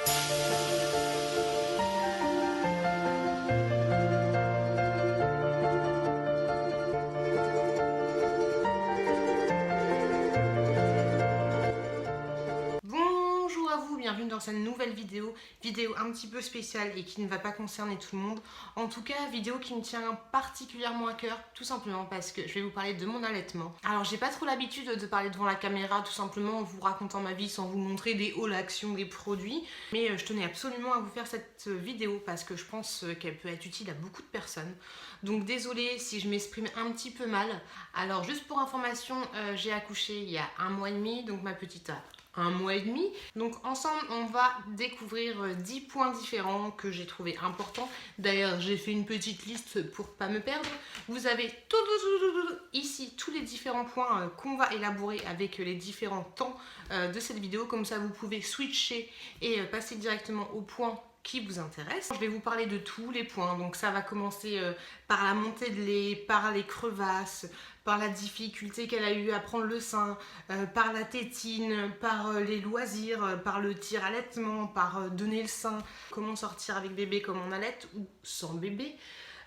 Bonjour à vous, bienvenue dans cette nouvelle vidéo un petit peu spéciale et qui ne va pas concerner tout le monde. En tout cas, vidéo qui me tient particulièrement à cœur, tout simplement parce que je vais vous parler de mon allaitement. Alors, j'ai pas trop l'habitude de parler devant la caméra, tout simplement en vous racontant ma vie sans vous montrer des hauts actions, des produits. Mais je tenais absolument à vous faire cette vidéo parce que je pense qu'elle peut être utile à beaucoup de personnes. Donc désolée si je m'exprime un petit peu mal. Alors, juste pour information, j'ai accouché il y a 1 mois et demi, donc ma petite a 1 mois et demi. Donc ensemble, on va découvrir 10 points différents que j'ai trouvé importants. D'ailleurs, j'ai fait une petite liste pour pas me perdre. Vous avez ici tous les différents points qu'on va élaborer avec les différents temps de cette vidéo. Comme ça, vous pouvez switcher et passer directement au point qui vous intéresse. Je vais vous parler de tous les points, donc ça va commencer par la montée de lait, par les crevasses, par la difficulté qu'elle a eu à prendre le sein, par la tétine, par les loisirs, par le tir-allaitement, par donner le sein, comment sortir avec bébé comme on allaite ou sans bébé.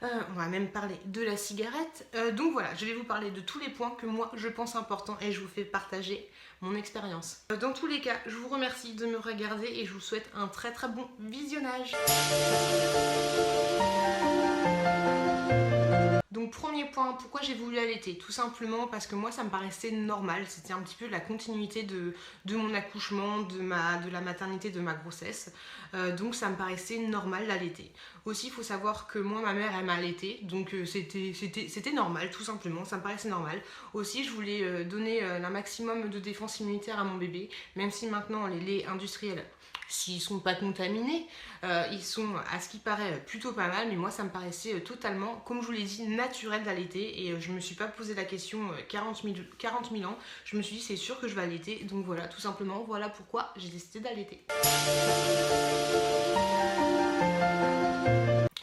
On va même parler de la cigarette. Donc voilà, je vais vous parler de tous les points que moi je pense importants et je vous fais partager mon expérience. Dans tous les cas, je vous remercie de me regarder et je vous souhaite un très très bon visionnage. Donc premier point, pourquoi j'ai voulu allaiter? Tout simplement parce que moi ça me paraissait normal, c'était un petit peu la continuité de mon accouchement, de la maternité, de ma grossesse. Donc ça me paraissait normal d'allaiter. Aussi il faut savoir que moi ma mère elle m'a allaité, donc c'était normal tout simplement, ça me paraissait normal. Aussi je voulais donner un maximum de défense immunitaire à mon bébé, même si maintenant les laits industriels, s'ils sont pas contaminés, ils sont à ce qui paraît plutôt pas mal, mais moi ça me paraissait totalement, comme je vous l'ai dit, naturel d'allaiter et je me suis pas posé la question 40 000 ans, je me suis dit c'est sûr que je vais allaiter, donc voilà, tout simplement, voilà pourquoi j'ai décidé d'allaiter.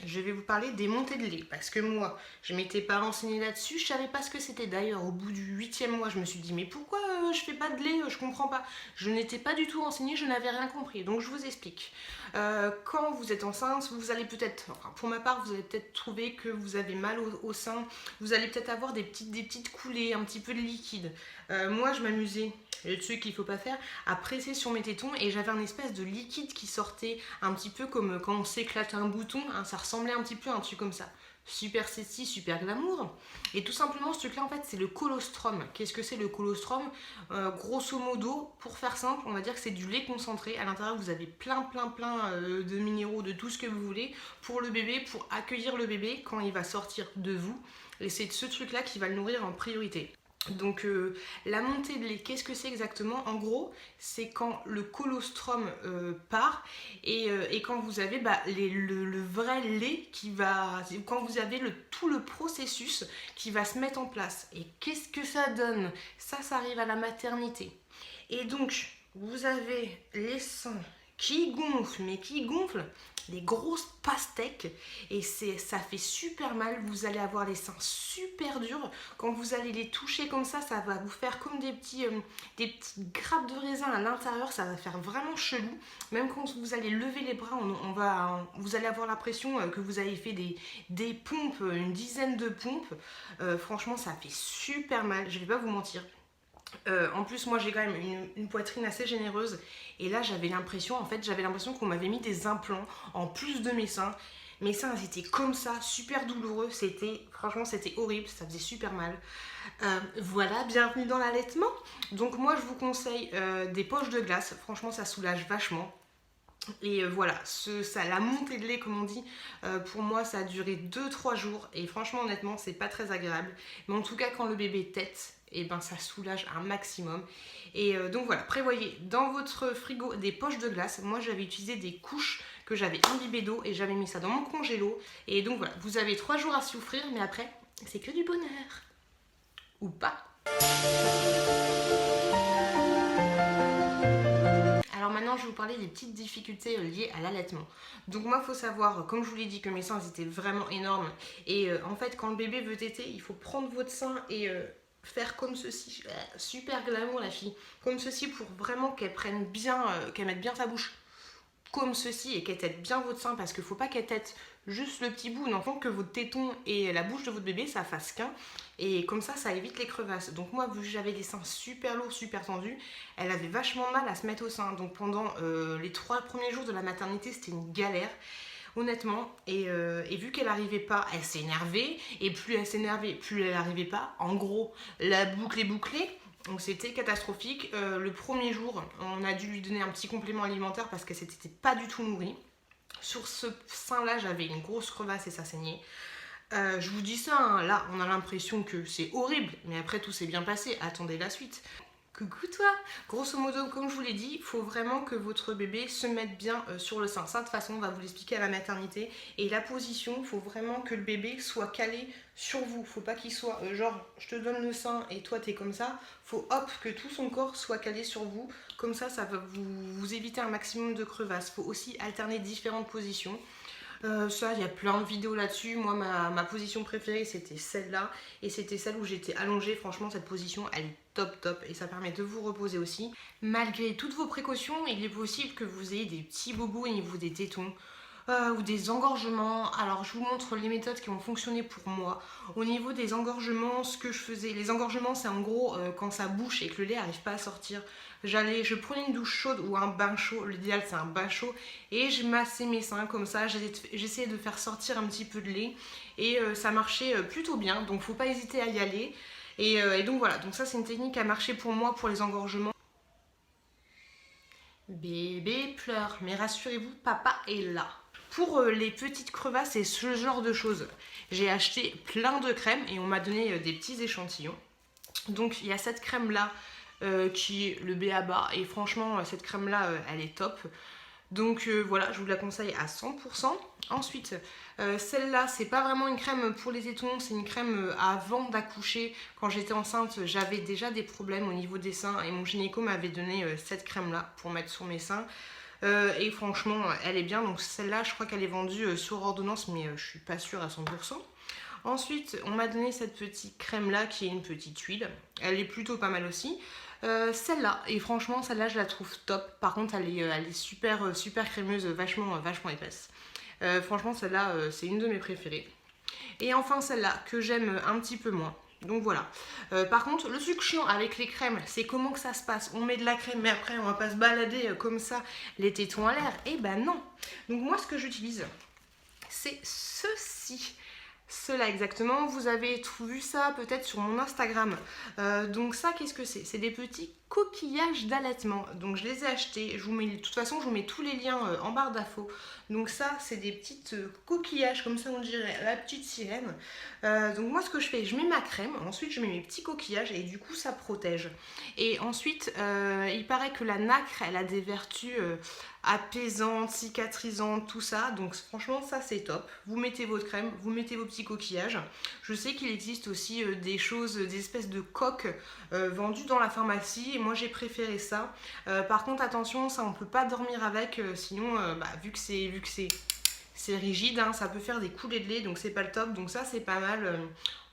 Je vais vous parler des montées de lait parce que moi je m'étais pas renseignée là-dessus, je savais pas ce que c'était. D'ailleurs au bout du 8e mois je me suis dit mais pourquoi je fais pas de lait, je comprends pas. Je n'étais pas du tout renseignée, je n'avais rien compris, donc je vous explique. Quand vous êtes enceinte, vous allez peut-être, enfin pour ma part, vous allez peut-être trouver que vous avez mal au sein, vous allez peut-être avoir des petites coulées, un petit peu de liquide. Moi je m'amusais, le truc qu'il faut pas faire, à presser sur mes tétons et j'avais un espèce de liquide qui sortait un petit peu comme quand on s'éclate un bouton, hein, ça ressemblait un petit peu à un truc comme ça. Super sexy, super glamour. Et tout simplement ce truc là en fait c'est le colostrum. Qu'est-ce que c'est le colostrum? Grosso modo, pour faire simple, on va dire que c'est du lait concentré. À l'intérieur vous avez plein de minéraux, de tout ce que vous voulez pour le bébé, pour accueillir le bébé quand il va sortir de vous. Et c'est ce truc là qui va le nourrir en priorité. Donc la montée de lait, qu'est-ce que c'est exactement? En gros, c'est quand le colostrum part et quand vous avez le vrai lait qui va... Quand vous avez tout le processus qui va se mettre en place. Et qu'est-ce que ça donne? Ça arrive à la maternité. Et donc, vous avez les seins qui gonflent, mais qui gonflent, des grosses pastèques et ça fait super mal. Vous allez avoir les seins super durs. Quand vous allez les toucher comme ça va vous faire comme des petites grappes de raisin à l'intérieur. Ça va faire vraiment chelou. Même quand vous allez lever les bras, vous allez avoir l'impression que vous avez fait des pompes, une dizaine de pompes. Franchement, ça fait super mal. Je vais pas vous mentir. En plus moi j'ai quand même une poitrine assez généreuse et là j'avais l'impression qu'on m'avait mis des implants en plus de mes seins. Mes seins étaient comme ça, super douloureux, franchement c'était horrible, ça faisait super mal. Voilà, bienvenue dans l'allaitement. Donc moi je vous conseille des poches de glace, franchement ça soulage vachement. Et voilà, la montée de lait comme on dit, pour moi ça a duré 2-3 jours et franchement honnêtement c'est pas très agréable. Mais en tout cas quand le bébé tète, et ben ça soulage un maximum. Et donc voilà, prévoyez dans votre frigo des poches de glace. Moi j'avais utilisé des couches que j'avais imbibées d'eau et j'avais mis ça dans mon congélo. Et donc voilà, vous avez 3 jours à souffrir mais après c'est que du bonheur. Ou pas. Alors maintenant, je vais vous parler des petites difficultés liées à l'allaitement. Donc moi, il faut savoir, comme je vous l'ai dit, que mes seins étaient vraiment énormes. Et en fait, quand le bébé veut téter, il faut prendre votre sein et faire comme ceci. Super glamour, la fille. Comme ceci pour vraiment qu'elle prenne bien, qu'elle mette bien sa bouche comme ceci et qu'elle tète bien votre sein, parce qu'il ne faut pas qu'elle tète juste le petit bout, non, faut que votre téton et la bouche de votre bébé ça fasse qu'un, et comme ça évite les crevasses. Donc moi, vu que j'avais des seins super lourds, super tendus, elle avait vachement mal à se mettre au sein. Donc pendant les 3 premiers jours de la maternité, c'était une galère, honnêtement, et vu qu'elle n'arrivait pas, elle s'est énervée, et plus elle s'énervait, plus elle n'arrivait pas. En gros, la boucle est bouclée. Donc c'était catastrophique. Le premier jour, on a dû lui donner un petit complément alimentaire parce qu'elle s'était pas du tout nourrie. Sur ce sein là, j'avais une grosse crevasse et ça saignait. Je vous dis ça, hein, là on a l'impression que c'est horrible, mais après tout s'est bien passé, attendez la suite. Coucou toi. Grosso modo, comme je vous l'ai dit, il faut vraiment que votre bébé se mette bien sur le sein. Ça, de toute façon, on va vous l'expliquer à la maternité. Et la position, il faut vraiment que le bébé soit calé sur vous. Faut pas qu'il soit genre, je te donne le sein et toi t'es comme ça. Faut hop, que tout son corps soit calé sur vous. Comme ça va vous éviter un maximum de crevasses. Faut aussi alterner différentes positions. Ça, il y a plein de vidéos là-dessus. Moi, ma position préférée, c'était celle-là. Et c'était celle où j'étais allongée. Franchement, cette position, elle est top. Et ça permet de vous reposer aussi. Malgré toutes vos précautions, il est possible que vous ayez des petits bobos au niveau des tétons. Ou des engorgements. Alors, je vous montre les méthodes qui ont fonctionné pour moi. Au niveau des engorgements, ce que je faisais, les engorgements, c'est en gros quand ça bouche et que le lait n'arrive pas à sortir. Je prenais une douche chaude ou un bain chaud. L'idéal, c'est un bain chaud. Et je massais mes seins comme ça. J'essayais de faire sortir un petit peu de lait. Et ça marchait plutôt bien. Donc, faut pas hésiter à y aller. Et donc, voilà. Donc, ça, c'est une technique qui a marché pour moi pour les engorgements. Bébé pleure, mais rassurez-vous, papa est là. Pour les petites crevasses et ce genre de choses, j'ai acheté plein de crèmes et on m'a donné des petits échantillons. Donc il y a cette crème là qui est le b.a.-ba et franchement cette crème là elle est top. Donc voilà, je vous la conseille à 100%. Ensuite, celle-là, c'est pas vraiment une crème pour les tétons, c'est une crème avant d'accoucher. Quand j'étais enceinte, j'avais déjà des problèmes au niveau des seins et mon gynéco m'avait donné cette crème-là pour mettre sur mes seins. Et franchement, elle est bien. Donc celle-là, je crois qu'elle est vendue sur ordonnance, mais je suis pas sûre à 100%. Ensuite, on m'a donné cette petite crème-là qui est une petite huile. Elle est plutôt pas mal aussi. Celle-là, et franchement, celle-là, je la trouve top. Par contre, elle est super crémeuse, vachement épaisse. Franchement, celle-là, c'est une de mes préférées. Et enfin, celle-là, que j'aime un petit peu moins. Donc voilà. Par contre, le truc chiant avec les crèmes, c'est comment que ça se passe. On met de la crème, mais après, on va pas se balader comme ça, les tétons à l'air. Eh ben non. Donc moi, ce que j'utilise, c'est ceci. Cela exactement, vous avez vu ça peut-être sur mon Instagram. Donc ça, qu'est-ce que c'est? C'est des petits coquillages d'allaitement. Donc je les ai achetés. De toute façon, je vous mets tous les liens en barre d'infos. Donc ça, c'est des petites coquillages, comme ça on dirait la petite sirène. Donc moi, ce que je fais, je mets ma crème. Ensuite, je mets mes petits coquillages et du coup, ça protège. Et ensuite, il paraît que la nacre, elle a des vertus apaisantes, cicatrisantes, tout ça. Donc franchement, ça c'est top. Vous mettez votre crème, vous mettez vos petits coquillages. Je sais qu'il existe aussi des choses, des espèces de coques vendues dans la pharmacie. Et moi, j'ai préféré ça. Par contre, attention, ça on peut pas dormir avec, sinon, vu que c'est rigide, hein, ça peut faire des coulées de lait, donc c'est pas le top. Donc ça, c'est pas mal.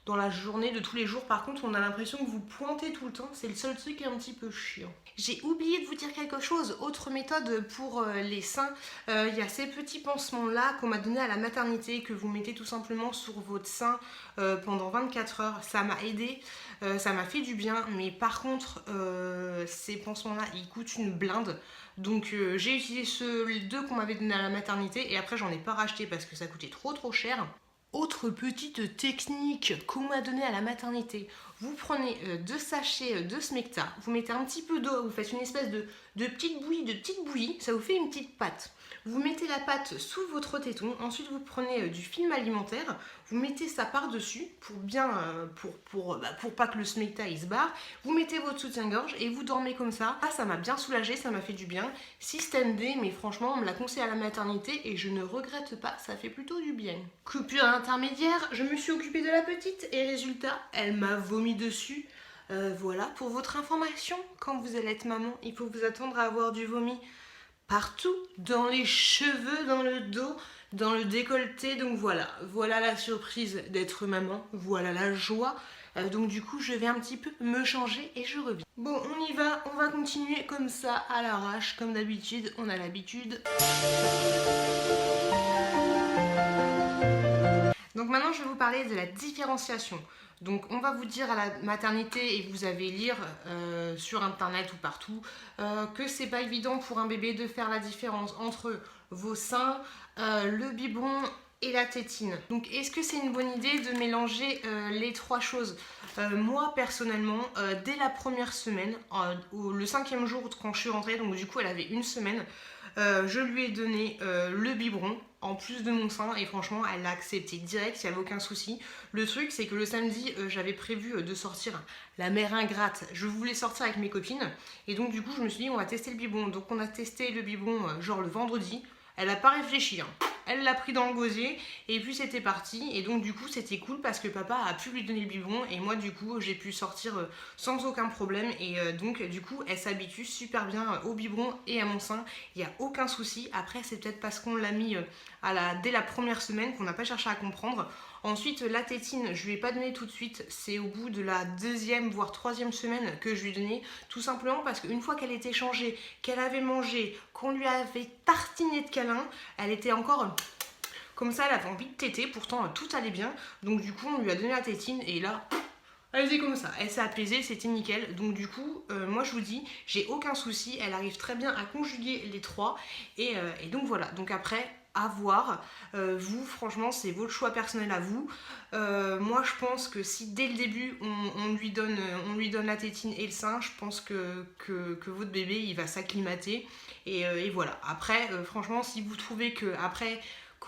Dans la journée de tous les jours, par contre, on a l'impression que vous pointez tout le temps. C'est le seul truc qui est un petit peu chiant. J'ai oublié de vous dire quelque chose. Autre méthode pour les seins. Il y a ces petits pansements-là qu'on m'a donné à la maternité, que vous mettez tout simplement sur votre sein pendant 24 heures. Ça m'a aidé, ça m'a fait du bien. Mais par contre, ces pansements-là, ils coûtent une blinde. Donc j'ai utilisé les deux qu'on m'avait donné à la maternité. Et après, j'en ai pas racheté parce que ça coûtait trop cher. Autre petite technique qu'on m'a donnée à la maternité, vous prenez 2 sachets de Smecta, vous mettez un petit peu d'eau, vous faites une espèce de petite bouillie, ça vous fait une petite pâte. Vous mettez la pâte sous votre téton, ensuite vous prenez du film alimentaire, vous mettez ça par-dessus pour bien, pour pas que le Smecta il se barre, vous mettez votre soutien-gorge et vous dormez comme ça. Ah, ça m'a bien soulagé, ça m'a fait du bien. Système D, mais franchement on me l'a conseillé à la maternité et je ne regrette pas, ça fait plutôt du bien. Coupure intermédiaire, je me suis occupée de la petite et résultat, elle m'a vomi dessus. Voilà, pour votre information, quand vous allez être maman, il faut vous attendre à avoir du vomi partout, dans les cheveux, dans le dos, dans le décolleté. Donc voilà la surprise d'être maman, voilà la joie. Donc du coup, je vais un petit peu me changer et je reviens. Bon, on va continuer comme ça à l'arrache, comme d'habitude, on a l'habitude. Donc maintenant, je vais vous parler de la différenciation. Donc on va vous dire à la maternité, et vous avez lire sur internet ou partout, que c'est pas évident pour un bébé de faire la différence entre vos seins, le biberon et la tétine. Donc est-ce que c'est une bonne idée de mélanger les trois choses? Moi personnellement, dès la première semaine, le 5e jour quand je suis rentrée, donc du coup elle avait une semaine, je lui ai donné le biberon en plus de mon sein et franchement elle l'a accepté direct, il n'y avait aucun souci. Le truc c'est que le samedi j'avais prévu de sortir la mère ingrate, je voulais sortir avec mes copines et donc du coup je me suis dit on va tester le biberon. Donc on a testé le biberon genre le vendredi, elle n'a pas réfléchi, hein. Elle l'a pris dans le gosier et puis c'était parti. Et donc du coup c'était cool parce que papa a pu lui donner le biberon et moi du coup j'ai pu sortir sans aucun problème. Et donc du coup elle s'habitue super bien au biberon et à mon sein. Il n'y a aucun souci. Après c'est peut-être parce qu'on l'a mis dès la première semaine qu'on n'a pas cherché à comprendre. Ensuite la tétine je lui ai pas donné tout de suite. C'est au bout de la 2e voire 3e semaine que je lui ai donné. Tout simplement parce qu'une fois qu'elle était changée, qu'elle avait mangé, qu'on lui avait tartiné de câlins, elle était encore comme ça, elle avait envie de téter, pourtant tout allait bien. Donc du coup on lui a donné la tétine et là elle faisait comme ça, elle s'est apaisée, c'était nickel. Donc du coup moi je vous dis, j'ai aucun souci, elle arrive très bien à conjuguer les trois. Et donc voilà, donc après à voir, vous franchement c'est votre choix personnel à vous. Moi je pense que si dès le début on lui donne la tétine et le sein, je pense que votre bébé il va s'acclimater. Et voilà, après franchement si vous trouvez que après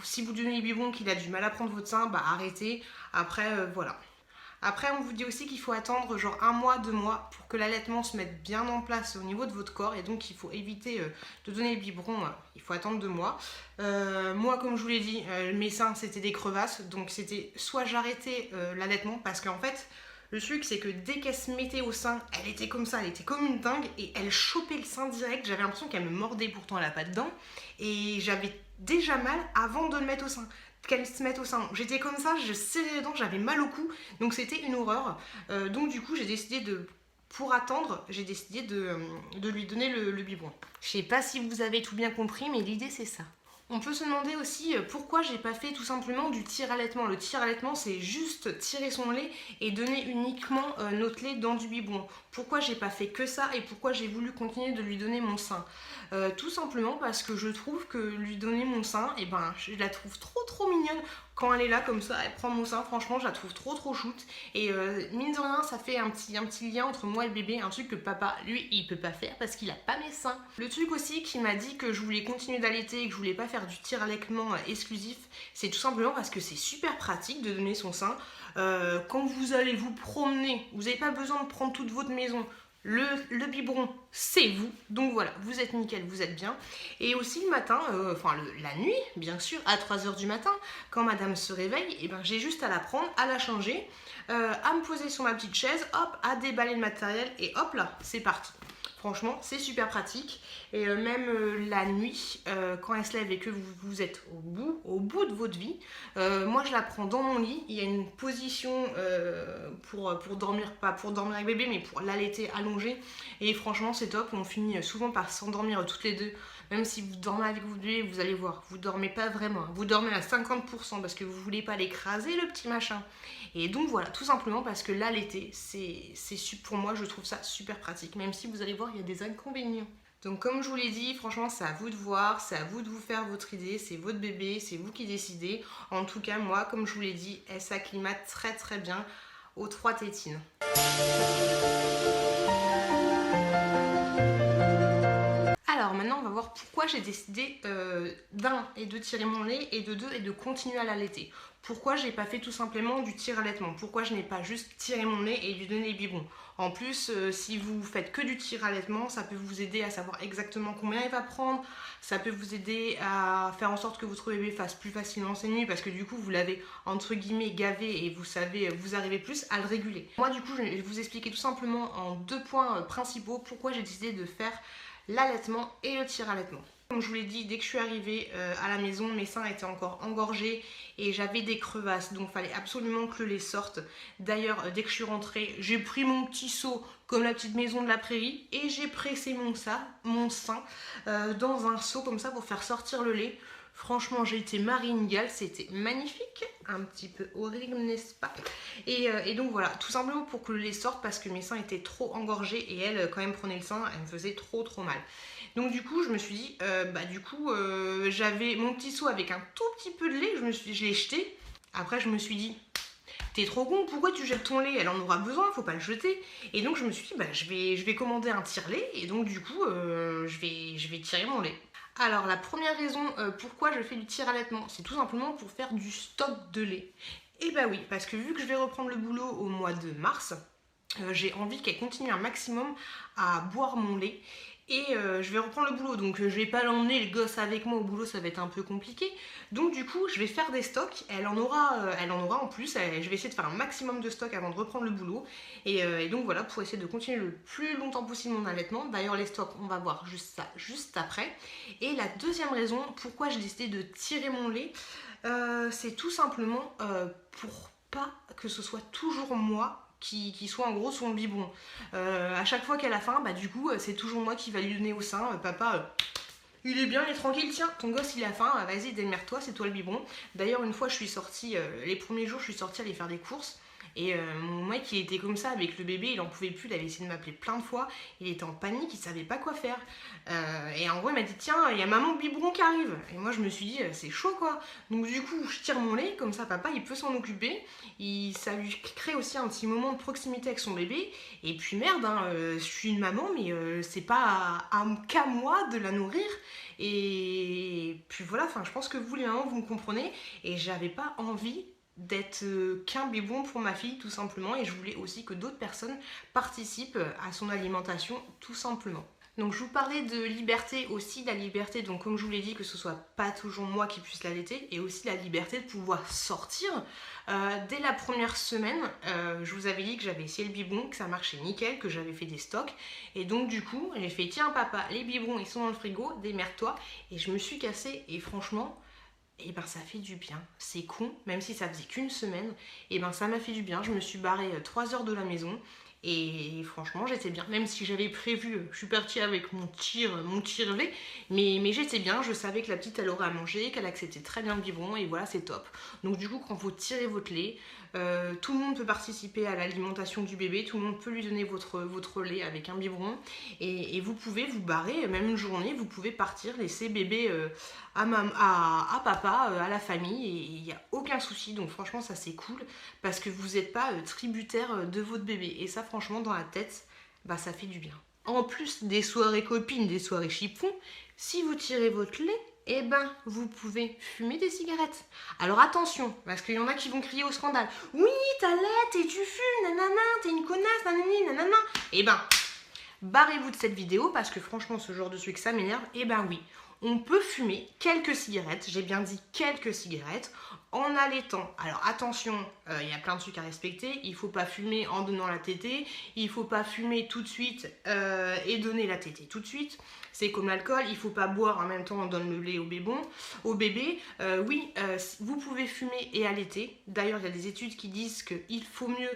si vous donnez le biberon qu'il a du mal à prendre votre sein, bah arrêtez. Après voilà. Après, on vous dit aussi qu'il faut attendre genre 1 mois, 2 mois pour que l'allaitement se mette bien en place au niveau de votre corps. Et donc, il faut éviter de donner le biberon. Il faut attendre 2 mois. Moi, comme je vous l'ai dit, mes seins, c'était des crevasses. Donc, c'était soit j'arrêtais l'allaitement parce qu'en fait, le truc, c'est que dès qu'elle se mettait au sein, elle était comme ça, elle était comme une dingue et elle chopait le sein direct. J'avais l'impression qu'elle me mordait, pourtant elle n'a pas de dents. Et j'avais déjà mal avant de le mettre au sein, qu'elle se mette au sein. J'étais comme ça, je serrais les dents, j'avais mal au cou, donc c'était une horreur. Donc du coup, j'ai décidé pour attendre, j'ai décidé de lui donner le biberon. Je sais pas si vous avez tout bien compris, mais l'idée c'est ça. On peut se demander aussi pourquoi j'ai pas fait tout simplement du tir-allaitement. Le tir-allaitement, c'est juste tirer son lait et donner uniquement notre lait dans du biberon. Pourquoi j'ai pas fait que ça et pourquoi j'ai voulu continuer de lui donner mon sein? Tout simplement parce que je trouve que lui donner mon sein, et ben, je la trouve trop mignonne. Quand elle est là comme ça, elle prend mon sein, franchement je la trouve trop shoot. Et mine de rien, ça fait un petit lien entre moi et le bébé, un truc que papa, lui, il peut pas faire parce qu'il a pas mes seins. Le truc aussi qui m'a dit que je voulais continuer d'allaiter et que je voulais pas faire du tir-allaitement exclusif, c'est tout simplement parce que c'est super pratique de donner son sein. Quand vous allez vous promener, vous n'avez pas besoin de prendre toute votre maison. Le biberon, c'est vous. Donc voilà, vous êtes nickel, vous êtes bien. Et aussi le matin, la nuit, bien sûr, à 3h du matin, quand madame se réveille, et ben, j'ai juste à la prendre, à la changer, à me poser sur ma petite chaise, hop, à déballer le matériel, et hop là, c'est parti. Franchement, c'est super pratique. Et même la nuit, quand elle se lève et que vous êtes au bout de votre vie, moi je la prends dans mon lit. Il y a une position pour dormir, pas pour dormir avec bébé, mais pour l'allaiter allongée. Et franchement, c'est top. On finit souvent par s'endormir toutes les deux. Même si vous dormez avec votre bébé, vous allez voir, vous dormez pas vraiment. Vous dormez à 50% parce que vous voulez pas l'écraser, le petit machin. Et donc voilà, tout simplement parce que l'allaiter, pour moi, je trouve ça super pratique. Même si vous allez voir, il y a des inconvénients. Donc comme je vous l'ai dit, franchement c'est à vous de voir, c'est à vous de vous faire votre idée, c'est votre bébé, c'est vous qui décidez. En tout cas moi, comme je vous l'ai dit, elle s'acclimate très bien aux 3 tétines. Alors maintenant on va voir pourquoi j'ai décidé d'un et de tirer mon lait et de 2 et de continuer à l'allaiter. Pourquoi j'ai pas fait tout simplement du tir-allaitement? Pourquoi je n'ai pas juste tiré mon lait et lui donné les biberons? En plus, si vous faites que du tir-allaitement, ça peut vous aider à savoir exactement combien il va prendre. Ça peut vous aider à faire en sorte que votre bébé fasse plus facilement ses nuits parce que du coup vous l'avez entre guillemets gavé et vous savez, vous arrivez plus à le réguler. Moi du coup je vais vous expliquer tout simplement en 2 points principaux pourquoi j'ai décidé de faire l'allaitement et le tir-allaitement. Comme je vous l'ai dit, dès que je suis arrivée à la maison, mes seins étaient encore engorgés et j'avais des crevasses, donc il fallait absolument que le lait sorte. D'ailleurs, dès que je suis rentrée, j'ai pris mon petit seau comme la petite maison de la prairie et j'ai pressé mon sein dans un seau comme ça pour faire sortir le lait. Franchement, j'ai été maringale, c'était magnifique, un petit peu horrible, n'est-ce pas? Et donc voilà, tout simplement pour que le lait sorte parce que mes seins étaient trop engorgés et elle, quand elle me prenait le sein, elle me faisait trop mal. Donc du coup, je me suis dit, j'avais mon petit seau avec un tout petit peu de lait, je l'ai jeté. Après, je me suis dit, t'es trop con, pourquoi tu jettes ton lait? Elle en aura besoin, faut pas le jeter. Et donc je me suis dit, je vais commander un tire-lait et donc du coup, je vais tirer mon lait. Alors la première raison pourquoi je fais du tire-allaitement, c'est tout simplement pour faire du stock de lait. Et bah oui, parce que vu que je vais reprendre le boulot au mois de mars, j'ai envie qu'elle continue un maximum à boire mon lait. Et je vais reprendre le boulot, donc je vais pas l'emmener le gosse avec moi au boulot, ça va être un peu compliqué. Donc du coup, je vais faire des stocks, elle en aura en plus, je vais essayer de faire un maximum de stocks avant de reprendre le boulot. Et donc voilà, pour essayer de continuer le plus longtemps possible mon allaitement. D'ailleurs les stocks, on va voir juste ça juste après. Et la deuxième raison, pourquoi j'ai décidé de tirer mon lait, c'est tout simplement pour pas que ce soit toujours moi qui soit en gros son biberon. À chaque fois qu'elle a faim, du coup, c'est toujours moi qui va lui donner au sein. Papa, il est bien, il est tranquille, tiens, ton gosse il a faim, vas-y, démerde-toi, c'est toi le biberon. D'ailleurs, une fois, je suis sortie, les premiers jours, je suis sortie aller faire des courses. Et mon mec, il était comme ça avec le bébé, il en pouvait plus, il avait essayé de m'appeler plein de fois, il était en panique, il savait pas quoi faire. Et en gros, il m'a dit, tiens, il y a maman biberon qui arrive. Et moi, je me suis dit, c'est chaud quoi. Donc du coup, je tire mon lait, comme ça, papa, il peut s'en occuper. Ça lui crée aussi un petit moment de proximité avec son bébé. Et puis merde, je suis une maman, mais c'est pas qu'à moi de la nourrir. Et puis voilà, je pense que vous les mamans, vous me comprenez. Et j'avais pas envie d'être qu'un biberon pour ma fille tout simplement, et je voulais aussi que d'autres personnes participent à son alimentation tout simplement. Donc je vous parlais de liberté aussi, la liberté, donc comme je vous l'ai dit, que ce soit pas toujours moi qui puisse l'allaiter, et aussi la liberté de pouvoir sortir. Dès la première semaine, je vous avais dit que j'avais essayé le biberon, que ça marchait nickel, que j'avais fait des stocks, et donc du coup j'ai fait, tiens papa, les biberons ils sont dans le frigo, démerde-toi, et je me suis cassée, et franchement, et ça fait du bien. C'est con, même si ça faisait qu'une semaine, et ça m'a fait du bien. Je me suis barrée 3 heures de la maison et franchement j'étais bien. Même si j'avais prévu, je suis partie avec mon tire-lait, mais j'étais bien. Je savais que la petite elle aurait à manger, qu'elle acceptait très bien le biberon et voilà, c'est top. Donc du coup, quand vous tirez votre lait, tout le monde peut participer à l'alimentation du bébé, tout le monde peut lui donner votre lait avec un biberon, et vous pouvez vous barrer, même une journée, vous pouvez partir, laisser bébé à papa, à la famille, et il n'y a aucun souci. Donc franchement ça c'est cool, parce que vous n'êtes pas tributaire de votre bébé, et ça franchement dans la tête, ça fait du bien. En plus des soirées copines, des soirées chiffon, si vous tirez votre lait, vous pouvez fumer des cigarettes. Alors attention, parce qu'il y en a qui vont crier au scandale. Oui, t'allaites et tu fumes, nanana, t'es une connasse, nanani, nanana. Barrez-vous de cette vidéo, parce que franchement, ce genre de truc, ça m'énerve. Oui, on peut fumer quelques cigarettes, j'ai bien dit quelques cigarettes, en allaitant. Alors attention, il y a plein de trucs à respecter. Il ne faut pas fumer en donnant la tétée, il ne faut pas fumer tout de suite et donner la tétée tout de suite. C'est comme l'alcool, il ne faut pas boire en même temps on donne le lait au bébé. Vous pouvez fumer et allaiter. D'ailleurs, il y a des études qui disent qu'il faut mieux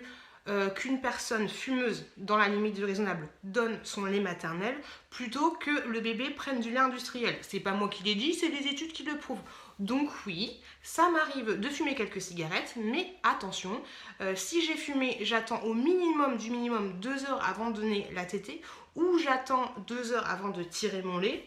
qu'une personne fumeuse, dans la limite du raisonnable, donne son lait maternel plutôt que le bébé prenne du lait industriel. C'est pas moi qui l'ai dit, c'est les études qui le prouvent. Donc oui, ça m'arrive de fumer quelques cigarettes, mais attention, si j'ai fumé, j'attends au minimum du minimum 2 heures avant de donner la tétée, ou j'attends 2 heures avant de tirer mon lait.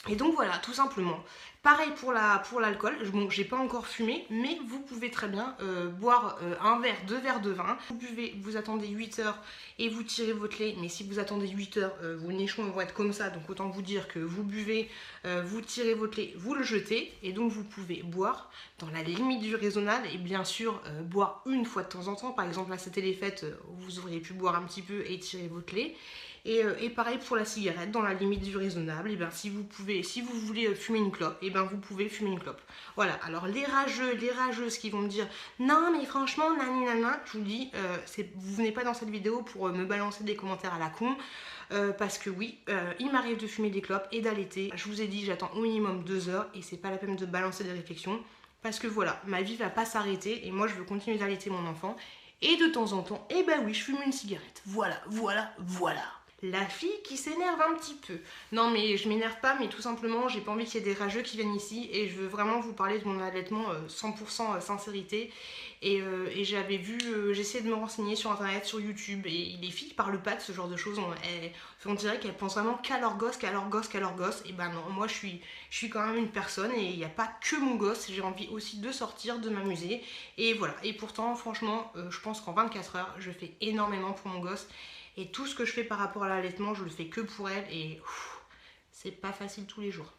Et donc voilà, tout simplement. Pareil pour l'alcool, bon, j'ai pas encore fumé, mais vous pouvez très bien boire un verre, 2 verres de vin. Vous buvez, vous attendez 8 heures et vous tirez votre lait, mais si vous attendez 8 heures, vos nichons vont être comme ça, donc autant vous dire que vous buvez, vous tirez votre lait, vous le jetez, et donc vous pouvez boire dans la limite du raisonnable, et bien sûr boire une fois de temps en temps. Par exemple là c'était les fêtes, vous auriez pu boire un petit peu et tirer votre lait. Et pareil pour la cigarette, dans la limite du raisonnable, si vous voulez fumer une clope, vous pouvez fumer une clope. Voilà, alors les rageuses qui vont me dire non mais franchement nani nana, je vous dis, vous venez pas dans cette vidéo pour me balancer des commentaires à la con. parce que oui, il m'arrive de fumer des clopes et d'allaiter. Je vous ai dit, j'attends au minimum 2 heures et c'est pas la peine de balancer des réflexions parce que voilà, ma vie va pas s'arrêter et moi je veux continuer d'allaiter mon enfant. Et de temps en temps, eh ben oui, je fume une cigarette. Voilà, voilà, voilà. La fille qui s'énerve un petit peu. Non mais je m'énerve pas, mais tout simplement j'ai pas envie qu'il y ait des rageux qui viennent ici et je veux vraiment vous parler de mon allaitement 100% sincérité. Et j'avais vu, j'essayais de me renseigner sur internet, sur YouTube, et les filles parlent pas de ce genre de choses. On dirait qu'elles pensent vraiment qu'à leur gosse, qu'à leur gosse, qu'à leur gosse. Et ben non, moi je suis quand même une personne et il n'y a pas que mon gosse, j'ai envie aussi de sortir, de m'amuser. Et voilà, et pourtant franchement, je pense qu'en 24 heures, je fais énormément pour mon gosse. Et tout ce que je fais par rapport à l'allaitement, je le fais que pour elle et c'est pas facile tous les jours.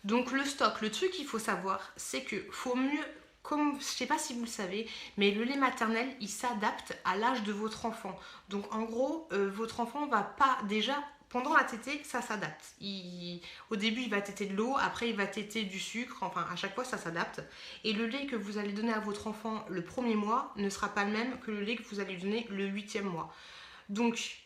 Donc le stock, le truc qu'il faut savoir, c'est que faut mieux, comme je sais pas si vous le savez, mais le lait maternel, il s'adapte à l'âge de votre enfant. Donc en gros, votre enfant va pas déjà pendant la tétée, ça s'adapte. Au début, il va téter de l'eau, après il va téter du sucre, enfin à chaque fois ça s'adapte. Et le lait que vous allez donner à votre enfant le premier mois ne sera pas le même que le lait que vous allez donner le 8e mois. Donc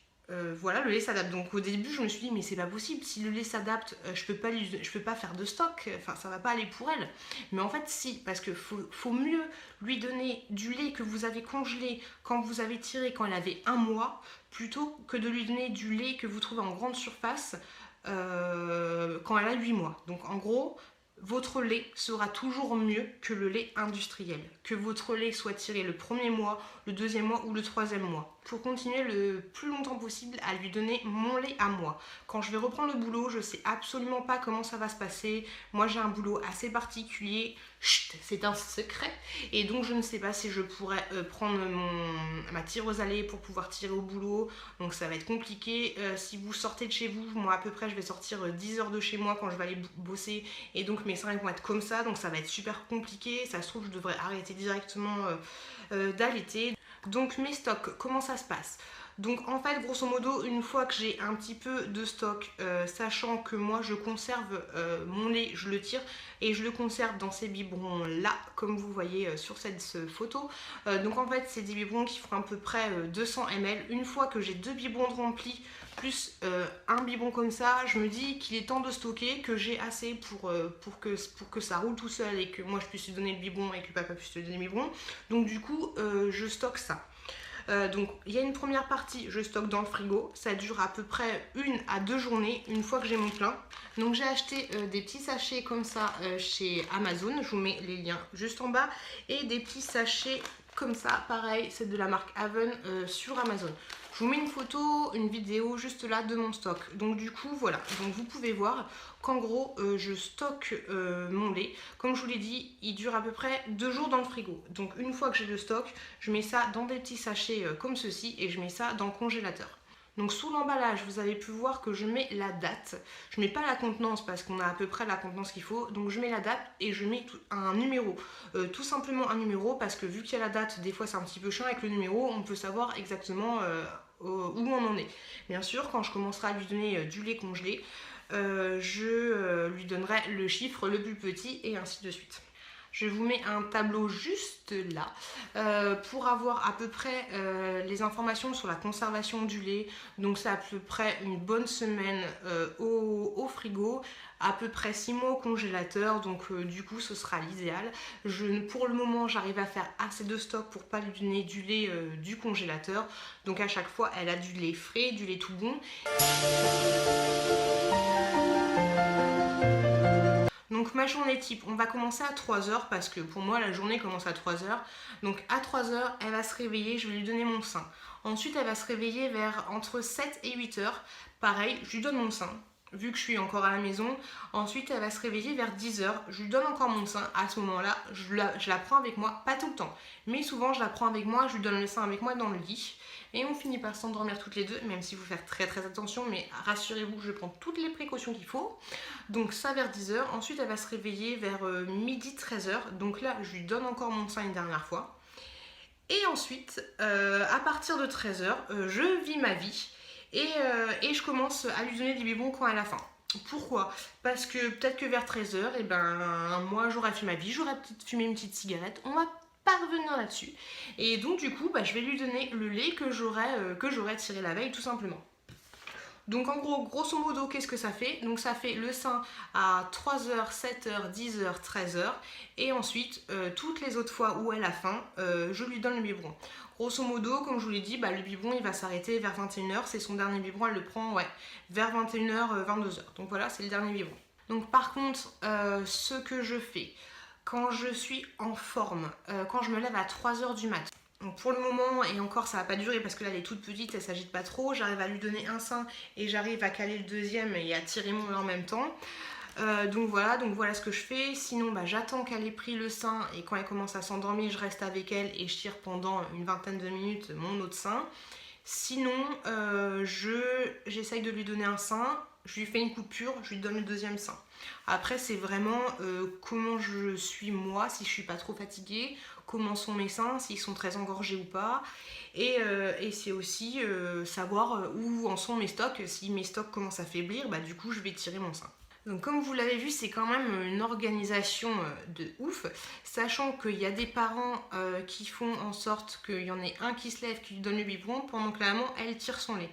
voilà, le lait s'adapte. Donc au début, je me suis dit, mais c'est pas possible, si le lait s'adapte, je peux pas faire de stock, enfin ça va pas aller pour elle. Mais en fait, si, parce que faut mieux lui donner du lait que vous avez congelé quand vous avez tiré quand elle avait 1 mois, plutôt que de lui donner du lait que vous trouvez en grande surface quand elle a 8 mois. Donc en gros, votre lait sera toujours mieux que le lait industriel. Que votre lait soit tiré le premier mois, le 2e mois ou le 3e mois. Pour continuer le plus longtemps possible à lui donner mon lait à moi. Quand je vais reprendre le boulot, je sais absolument pas comment ça va se passer. Moi j'ai un boulot assez particulier. Chut, c'est un secret. Et donc je ne sais pas si je pourrais prendre ma tireuse à lait pour pouvoir tirer au boulot. Donc ça va être compliqué. Si vous sortez de chez vous, moi à peu près je vais sortir 10 heures de chez moi quand je vais aller bosser. Et donc mes seins vont être comme ça. Donc ça va être super compliqué. Ça se trouve je devrais arrêter directement d'allaiter. Donc mes stocks, comment ça se passe? Donc en fait grosso modo une fois que j'ai un petit peu de stock, sachant que moi je conserve mon lait, je le tire et je le conserve dans ces biberons là comme vous voyez sur cette photo. Donc en fait c'est des biberons qui font à peu près 200 ml. Une fois que j'ai 2 biberons remplis plus un biberon comme ça, je me dis qu'il est temps de stocker, que j'ai assez pour que ça roule tout seul et que moi je puisse lui donner le biberon et que papa puisse lui donner le biberon. Donc du coup je stocke ça. Donc il y a une première partie, je stocke dans le frigo, ça dure à peu près 1 à 2 journées une fois que j'ai mon plein. Donc j'ai acheté des petits sachets comme ça chez Amazon, je vous mets les liens juste en bas, et des petits sachets comme ça, pareil, c'est de la marque Haven sur Amazon. Je vous mets une photo, une vidéo juste là de mon stock. Donc du coup voilà, donc vous pouvez voir qu'en gros je stocke mon lait. Comme je vous l'ai dit, il dure à peu près 2 jours dans le frigo. Donc une fois que j'ai le stock, je mets ça dans des petits sachets comme ceci et je mets ça dans le congélateur. Donc sous l'emballage, vous avez pu voir que je mets la date. Je mets pas la contenance parce qu'on a à peu près la contenance qu'il faut. Donc je mets la date et je mets un numéro. Tout simplement un numéro parce que vu qu'il y a la date, des fois c'est un petit peu chiant avec le numéro, on peut savoir exactement où on en est. Bien sûr, quand je commencerai à lui donner du lait congelé, je lui donnerai le chiffre le plus petit et ainsi de suite. Je vous mets un tableau juste là pour avoir à peu près les informations sur la conservation du lait. Donc c'est à peu près une bonne semaine au frigo, à peu près 6 mois au congélateur, donc du coup ce sera l'idéal. Pour le moment j'arrive à faire assez de stock pour pas lui donner du lait du congélateur. Donc à chaque fois elle a du lait frais, du lait tout bon. Donc ma journée type, on va commencer à 3h parce que pour moi la journée commence à 3h. Donc à 3h, elle va se réveiller, je vais lui donner mon sein. Ensuite elle va se réveiller vers entre 7 et 8h. Pareil, je lui donne mon sein, vu que je suis encore à la maison. Ensuite elle va se réveiller vers 10h, je lui donne encore mon sein. À ce moment-là, je la prends avec moi, pas tout le temps. Mais souvent je la prends avec moi, je lui donne le sein avec moi dans le lit. Et on finit par s'endormir toutes les deux, même s'il faut faire très très attention, mais rassurez-vous, je prends toutes les précautions qu'il faut. Donc ça vers 10h, ensuite elle va se réveiller vers midi 13h, donc là je lui donne encore mon sein une dernière fois. Et ensuite, à partir de 13h, je vis ma vie et je commence à lui donner des biberons quand elle a faim. Pourquoi? Parce que peut-être que vers 13h, moi j'aurais fait ma vie, j'aurais peut-être fumé une petite cigarette, on va parvenir là-dessus. Et donc du coup, je vais lui donner le lait que j'aurais tiré la veille tout simplement. Donc en gros, grosso modo, qu'est-ce que ça fait? Donc ça fait le sein à 3h, 7h, 10h, 13h. Et ensuite, toutes les autres fois où elle a faim, je lui donne le biberon. Grosso modo, comme je vous l'ai dit, le biberon il va s'arrêter vers 21h. C'est son dernier biberon, elle le prend vers 21h, 22h. Donc voilà, c'est le dernier biberon. Donc par contre, ce que je fais quand je suis en forme, quand je me lève à 3h du mat'. Donc pour le moment, et encore ça va pas durer parce que là elle est toute petite, elle s'agite pas trop, j'arrive à lui donner un sein et j'arrive à caler le deuxième et à tirer mon lait en même temps. Donc voilà ce que je fais. Sinon j'attends qu'elle ait pris le sein et quand elle commence à s'endormir, je reste avec elle et je tire pendant une vingtaine de minutes mon autre sein. Sinon j'essaye de lui donner un sein, je lui fais une coupure, je lui donne le deuxième sein. Après c'est vraiment comment je suis moi, si je suis pas trop fatiguée, comment sont mes seins, s'ils sont très engorgés ou pas. Et c'est aussi savoir où en sont mes stocks. Si mes stocks commencent à faiblir, du coup je vais tirer mon sein. Donc comme vous l'avez vu, c'est quand même une organisation de ouf, sachant qu'il y a des parents qui font en sorte qu'il y en ait un qui se lève, qui lui donne le biberon, pendant que la maman, elle tire son lait.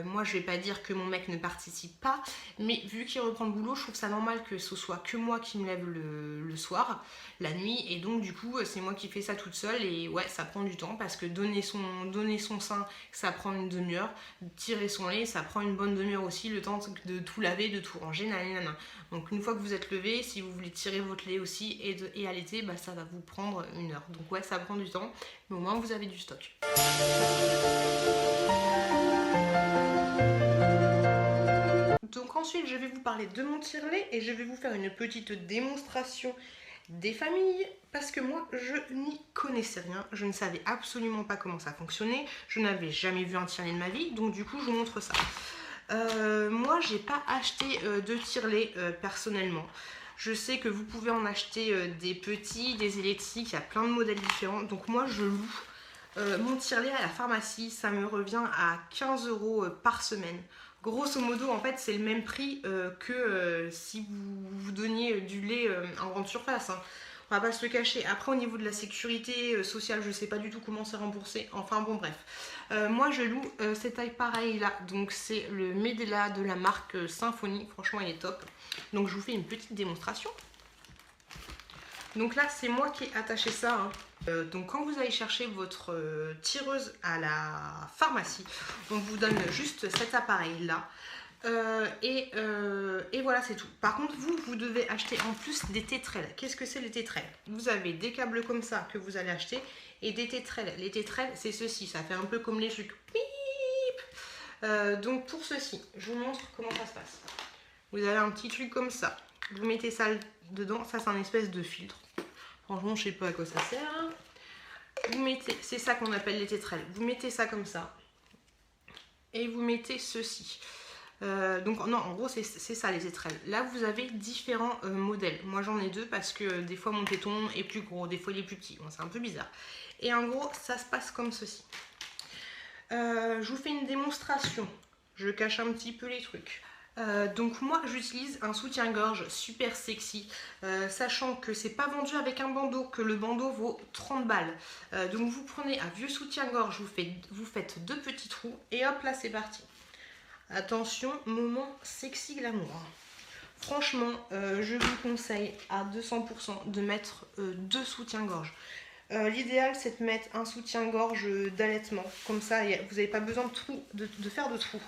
Moi je vais pas dire que mon mec ne participe pas, mais vu qu'il reprend le boulot, je trouve ça normal que ce soit que moi qui me lève le soir, la nuit, et donc du coup c'est moi qui fais ça toute seule. Et ouais, ça prend du temps parce que donner son sein, ça prend une demi-heure, tirer son lait, ça prend une bonne demi-heure aussi, le temps de tout laver, de tout ranger, nanana. Donc une fois que vous êtes levé, si vous voulez tirer votre lait aussi et allaiter, ça va vous prendre une heure. Donc ouais, ça prend du temps, mais au moins vous avez du stock. Donc ensuite je vais vous parler de mon tire-lait et je vais vous faire une petite démonstration des familles parce que moi je n'y connaissais rien, je ne savais absolument pas comment ça fonctionnait, je n'avais jamais vu un tire-lait de ma vie, donc du coup je vous montre ça. Moi j'ai pas acheté de tire-lait personnellement. Je sais que vous pouvez en acheter des petits, des électriques, il y a plein de modèles différents, donc moi je loue mon tire-lait à la pharmacie, ça me revient à 15 € par semaine. Grosso modo, en fait, c'est le même prix que si vous donniez du lait en grande surface. Hein. On va pas se le cacher. Après, au niveau de la sécurité sociale, je sais pas du tout comment c'est remboursé. Enfin bon, bref. Moi, je loue cette taille pareille là. Donc, c'est le Medela de la marque Symphony. Franchement, il est top. Donc, je vous fais une petite démonstration. Donc là, c'est moi qui ai attaché ça. Hein. Donc quand vous allez chercher votre tireuse à la pharmacie, on vous donne juste cet appareil là. Et voilà, c'est tout. Par contre, vous devez acheter en plus des tétrelles. Qu'est-ce que c'est les tétrelles? Vous avez des câbles comme ça que vous allez acheter et des tétrelles. Les tétrelles, c'est ceci. Ça fait un peu comme les trucs. Donc pour ceci, je vous montre comment ça se passe. Vous avez un petit truc comme ça. Vous mettez ça dedans. Ça, c'est un espèce de filtre. Franchement, je sais pas à quoi ça sert. Vous mettez, c'est ça qu'on appelle les tétrelles. Vous mettez ça comme ça. Et vous mettez ceci. Donc non, en gros, c'est ça les tétrelles. Là, vous avez différents modèles. Moi, j'en ai deux parce que des fois, mon téton est plus gros, des fois, il est plus petit. Bon, c'est un peu bizarre. Et en gros, ça se passe comme ceci. Je vous fais une démonstration. Je cache un petit peu les trucs. Donc moi j'utilise un soutien-gorge super sexy, sachant que c'est pas vendu avec un bandeau, que le bandeau vaut 30 balles. Donc vous prenez un vieux soutien-gorge, vous faites deux petits trous et hop là c'est parti. Attention, moment sexy glamour. Franchement, je vous conseille à 200% de mettre deux soutiens-gorge. L'idéal c'est de mettre un soutien-gorge d'allaitement, comme ça vous n'avez pas besoin de faire de trous.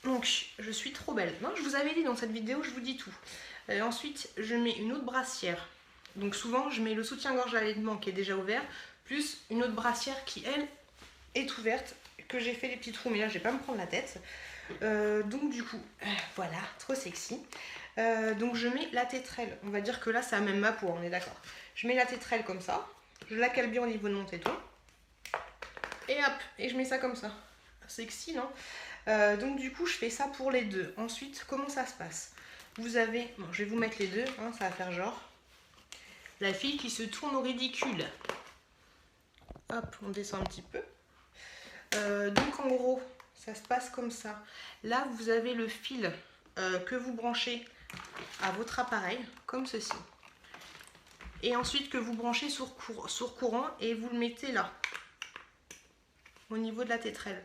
Donc je suis trop belle. Non, je vous avais dit dans cette vidéo, je vous dis tout. Ensuite, je mets une autre brassière. Donc souvent, je mets le soutien-gorge d'allaitement qui est déjà ouvert, plus une autre brassière qui, elle, est ouverte, que j'ai fait les petits trous, mais là, je vais pas me prendre la tête. Donc du coup, voilà, trop sexy. Donc je mets la tétrelle. On va dire que là, c'est à même ma peau, on est d'accord. Je mets la tétrelle comme ça. Je la cale bien au niveau de mon téton. Et hop, et je mets ça comme ça. Sexy, non ? Donc du coup je fais ça pour les deux. Ensuite comment ça se passe? Vous avez, bon je vais vous mettre les deux, hein, ça va faire genre la fille qui se tourne au ridicule. Hop, on descend un petit peu. Donc en gros ça se passe comme ça. Là vous avez le fil que vous branchez à votre appareil comme ceci. et ensuite que vous branchez sur courant et vous le mettez là, au niveau de la tétrelle.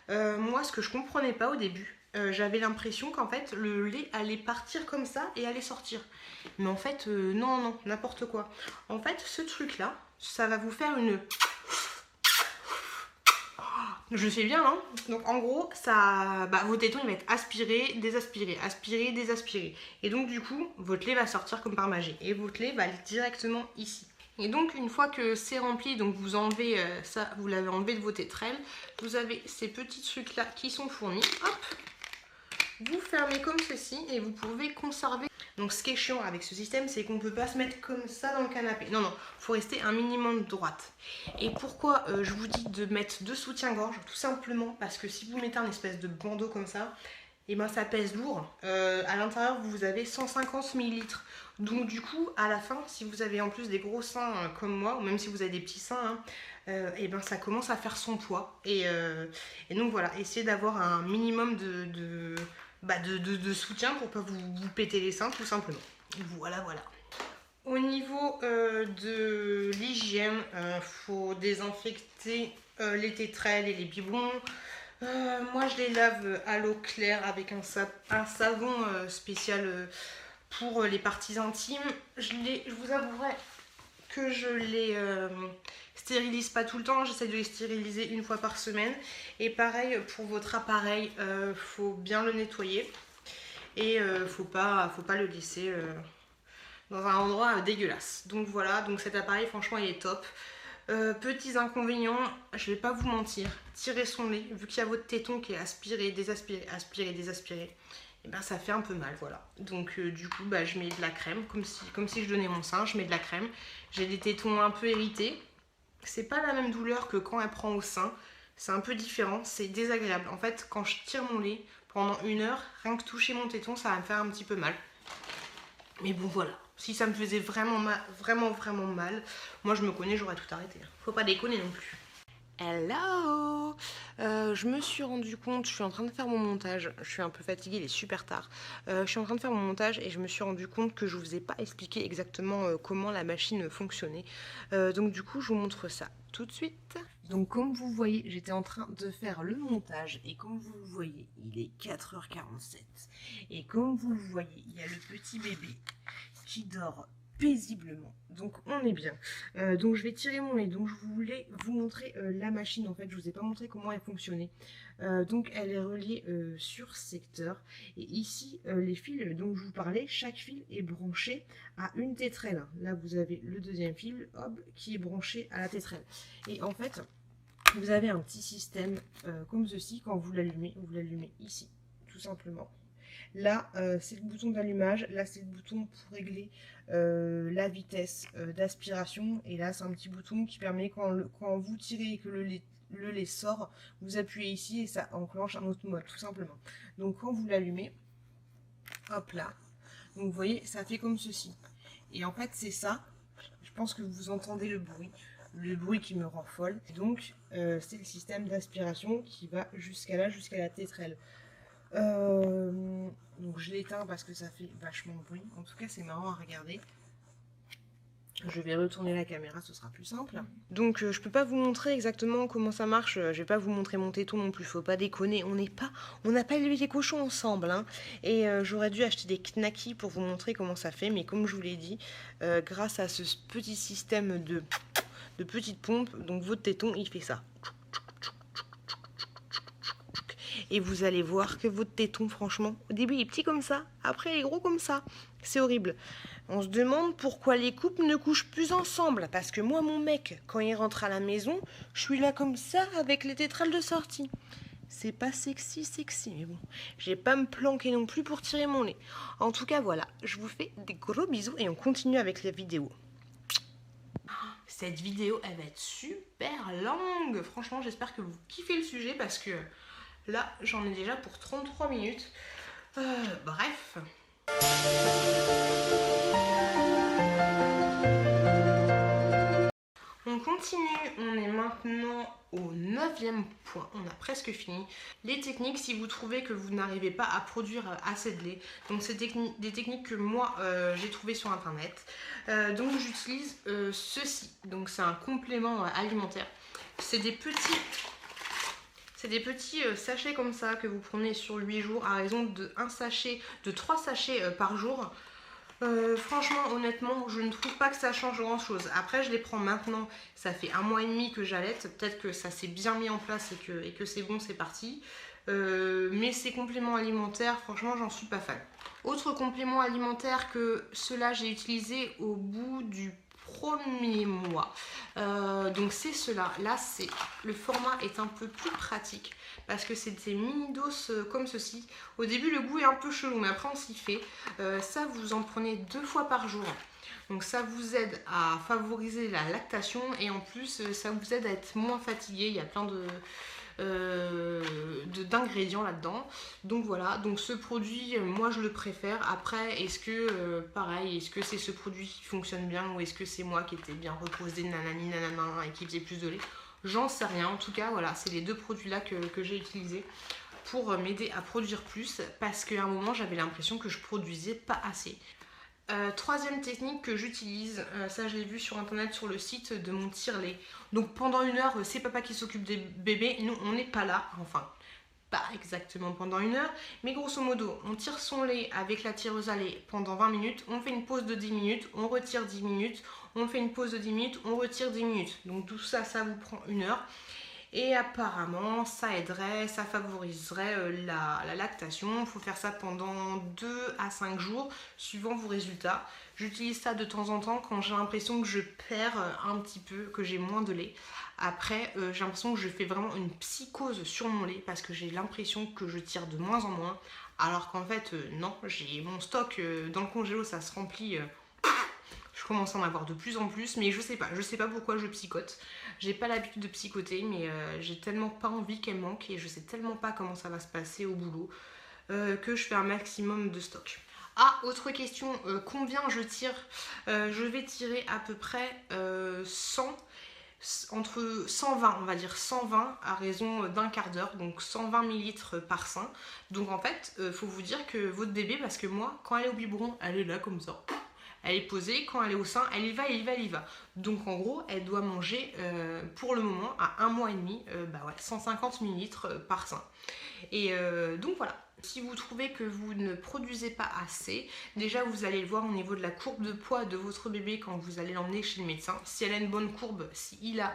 Moi, ce que je comprenais pas au début, j'avais l'impression qu'en fait le lait allait partir comme ça et allait sortir. Mais en fait, non, n'importe quoi. En fait, ce truc là, ça va vous faire une... Je fais bien, hein. Donc en gros, ça, vos tétons ils vont être aspirés, désaspirés, aspirés, désaspirés. Et donc du coup, votre lait va sortir comme par magie. Et votre lait va aller directement ici. Et donc une fois que c'est rempli, donc vous enlevez ça, vous l'avez enlevé de vos tétrelles, vous avez ces petits trucs là qui sont fournis. Hop, vous fermez comme ceci et vous pouvez conserver. Donc ce qui est chiant avec ce système, c'est qu'on ne peut pas se mettre comme ça dans le canapé. Non, il faut rester un minimum droite. Et pourquoi je vous dis de mettre deux soutiens-gorge? Tout simplement parce que si vous mettez un espèce de bandeau comme ça, et ben ça pèse lourd. À l'intérieur, vous avez 150 ml. Donc du coup, à la fin, si vous avez en plus des gros seins comme moi, ou même si vous avez des petits seins, et ben ça commence à faire son poids. Et donc voilà, essayez d'avoir un minimum de soutien pour pas vous péter les seins, tout simplement. Voilà. Au niveau de l'hygiène, faut désinfecter les tétrelles et les biberons. Moi je les lave à l'eau claire avec un savon spécial pour les parties intimes. Je vous avouerai que je les stérilise pas tout le temps, j'essaie de les stériliser une fois par semaine. Et pareil pour votre appareil, faut bien le nettoyer et faut pas le laisser dans un endroit dégueulasse. Donc voilà, donc cet appareil franchement il est top. Petits inconvénients, je vais pas vous mentir, tirer son lait, vu qu'il y a votre téton qui est aspiré, désaspiré, aspiré, désaspiré, et ben ça fait un peu mal, voilà. Donc du coup je mets de la crème, comme si je donnais mon sein, je mets de la crème. J'ai des tétons un peu irrités, c'est pas la même douleur que quand elle prend au sein, c'est un peu différent, c'est désagréable. En fait quand je tire mon lait pendant 1 heure, rien que toucher mon téton ça va me faire un petit peu mal. Mais bon voilà, si ça me faisait vraiment mal, moi je me connais, j'aurais tout arrêté. Faut pas déconner non plus. Hello, je me suis rendu compte, je suis en train de faire mon montage, je suis un peu fatiguée, il est super tard. Je suis en train de faire mon montage et je me suis rendu compte que je vous ai pas expliqué exactement comment la machine fonctionnait. Donc du coup je vous montre ça tout de suite. Donc comme vous voyez, j'étais en train de faire le montage et comme vous le voyez, il est 4h47. Et comme vous le voyez, il y a le petit bébé qui dort paisiblement, donc on est bien. Donc je vais tirer mon lait. Donc je voulais vous montrer la machine, en fait je vous ai pas montré comment elle fonctionnait. Donc elle est reliée sur secteur et ici les fils dont je vous parlais, chaque fil est branché à une tétrelle. Là vous avez le deuxième fil, hop, qui est branché à la tétrelle. Et en fait vous avez un petit système comme ceci. Quand vous l'allumez ici tout simplement. Là, c'est le bouton d'allumage. Là, c'est le bouton pour régler la vitesse d'aspiration. Et là, c'est un petit bouton qui permet, quand vous tirez et que le lait sort, vous appuyez ici et ça enclenche un autre mode, tout simplement. Donc, quand vous l'allumez, hop là. Donc, vous voyez, ça fait comme ceci. Et en fait, c'est ça. Je pense que vous entendez le bruit qui me rend folle. Donc, c'est le système d'aspiration qui va jusqu'à là, jusqu'à la tétrelle. Donc je l'éteins parce que ça fait vachement de bruit. En tout cas c'est marrant à regarder. Je vais retourner la caméra, ce sera plus simple. Donc je peux pas vous montrer exactement comment ça marche. Je vais pas vous montrer mon téton non plus, faut pas déconner. On n'a pas élevé les cochons ensemble, hein. Et j'aurais dû acheter des knackis pour vous montrer comment ça fait. Mais comme je vous l'ai dit, grâce à ce petit système de petites pompes, donc votre téton il fait ça. Et vous allez voir que votre téton, franchement, au début il est petit comme ça, après il est gros comme ça. C'est horrible. On se demande pourquoi les couples ne couchent plus ensemble. Parce que moi, mon mec, quand il rentre à la maison, je suis là comme ça avec les tétrelles de sortie. C'est pas sexy, mais bon, je vais pas me planquer non plus pour tirer mon lait. En tout cas, voilà, je vous fais des gros bisous et on continue avec la vidéo. Cette vidéo, elle va être super longue. Franchement, j'espère que vous kiffez le sujet parce que là, j'en ai déjà pour 33 minutes. Bref. On On continue, on est maintenant au 9e point, on a presque fini. Les techniques, si vous trouvez que vous n'arrivez pas à produire assez de lait, donc c'est des techniques que moi j'ai trouvées sur internet. Donc j'utilise ceci, donc c'est un complément alimentaire. C'est des petits sachets comme ça que vous prenez sur 8 jours à raison de 3 sachets par jour. Franchement, honnêtement, je ne trouve pas que ça change grand chose. Après, je les prends maintenant, ça fait 1 mois et demi que j'allaite. Peut-être que ça s'est bien mis en place et que c'est bon, c'est parti. Mais ces compléments alimentaires, franchement, j'en suis pas fan. Autre complément alimentaire que ceux-là, j'ai utilisé au bout du premier mois. Donc c'est cela. Là, le format est un peu plus pratique parce que c'est des mini doses comme ceci. Au début, le goût est un peu chelou, mais après on s'y fait. Ça, vous en prenez 2 fois par jour. Donc ça vous aide à favoriser la lactation et en plus ça vous aide à être moins fatigué. Il y a plein d'ingrédients là-dedans. Donc voilà, donc ce produit, moi je le préfère. Après, est-ce que, pareil, est-ce que c'est ce produit qui fonctionne bien ou est-ce que c'est moi qui étais bien reposée, nanani, nanana, et qui faisait plus de lait? J'en sais rien. En tout cas, voilà, c'est les 2 produits-là que j'ai utilisés pour m'aider à produire plus parce qu'à un moment, j'avais l'impression que je produisais pas assez. 3e technique que j'utilise, ça je l'ai vu sur internet sur le site de mon tire-lait. Donc pendant 1 heure, c'est papa qui s'occupe des bébés, nous on n'est pas là, enfin pas exactement pendant 1 heure, mais grosso modo, on tire son lait avec la tireuse à lait pendant 20 minutes, on fait une pause de 10 minutes, on retire 10 minutes, on fait une pause de 10 minutes, on retire 10 minutes. Donc tout ça, ça vous prend 1 heure. Et apparemment, ça aiderait, ça favoriserait la lactation. Il faut faire ça pendant 2 à 5 jours, suivant vos résultats. J'utilise ça de temps en temps quand j'ai l'impression que je perds un petit peu, que j'ai moins de lait. Après, j'ai l'impression que je fais vraiment une psychose sur mon lait parce que j'ai l'impression que je tire de moins en moins. Alors qu'en fait, non, j'ai mon stock dans le congélo, ça se remplit. Je commence à en avoir de plus en plus, mais je sais pas pourquoi je psychote. J'ai pas l'habitude de psychoter, mais j'ai tellement pas envie qu'elle manque et je sais tellement pas comment ça va se passer au boulot que je fais un maximum de stock. Ah, autre question, combien je tire? Je vais tirer à peu près 100, entre 120, on va dire 120 à raison d'un quart d'heure, donc 120 millilitres par sein. Donc en fait, faut vous dire que votre bébé, parce que moi, quand elle est au biberon, elle est là comme ça. Elle est posée, quand elle est au sein, elle y va, elle y va, elle y va. Donc en gros, elle doit manger pour le moment à 1 mois et demi, 150 ml par sein. Et donc voilà. Si vous trouvez que vous ne produisez pas assez, déjà vous allez le voir au niveau de la courbe de poids de votre bébé quand vous allez l'emmener chez le médecin. Si elle a une bonne courbe,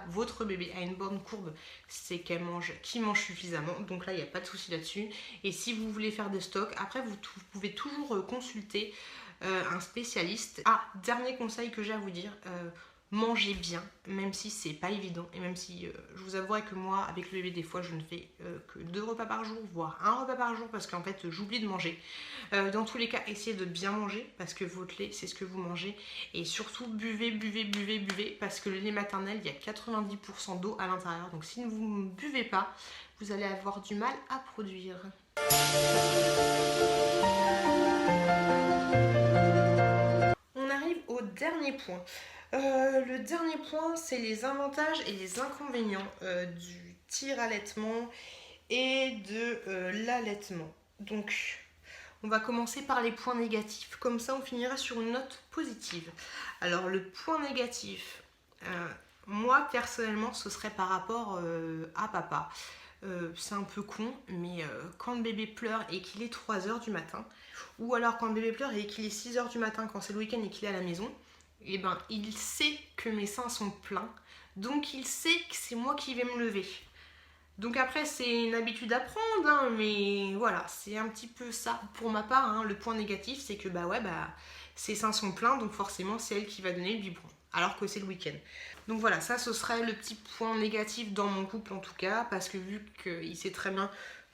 votre bébé a une bonne courbe, c'est qu'il mange suffisamment. Donc là, il n'y a pas de souci là-dessus. Et si vous voulez faire des stocks, après vous pouvez toujours consulter un spécialiste. Ah, dernier conseil que j'ai à vous dire, mangez bien, même si c'est pas évident et même si je vous avouerai que moi avec le bébé des fois je ne fais que 2 repas par jour, voire 1 repas par jour parce qu'en fait j'oublie de manger. Dans tous les cas, essayez de bien manger parce que votre lait c'est ce que vous mangez et surtout buvez parce que le lait maternel il y a 90% d'eau à l'intérieur, donc si vous ne buvez pas vous allez avoir du mal à produire. On arrive au dernier point. Le dernier point, c'est les avantages et les inconvénients du tire-allaitement et de l'allaitement. Donc, on va commencer par les points négatifs. Comme ça, on finira sur une note positive. Alors, le point négatif, moi, personnellement, ce serait par rapport à papa. C'est un peu con, mais quand le bébé pleure et qu'il est 3 h du matin, ou alors quand le bébé pleure et qu'il est 6 h du matin, quand c'est le week-end et qu'il est à la maison, et ben il sait que mes seins sont pleins, donc il sait que c'est moi qui vais me lever. Donc après c'est une habitude à prendre, hein, mais voilà, c'est un petit peu ça pour ma part, hein. Le point négatif c'est que ses seins sont pleins, donc forcément c'est elle qui va donner le biberon, alors que c'est le week-end. Donc voilà, ça ce serait le petit point négatif dans mon couple en tout cas, parce que vu qu'il sait très bien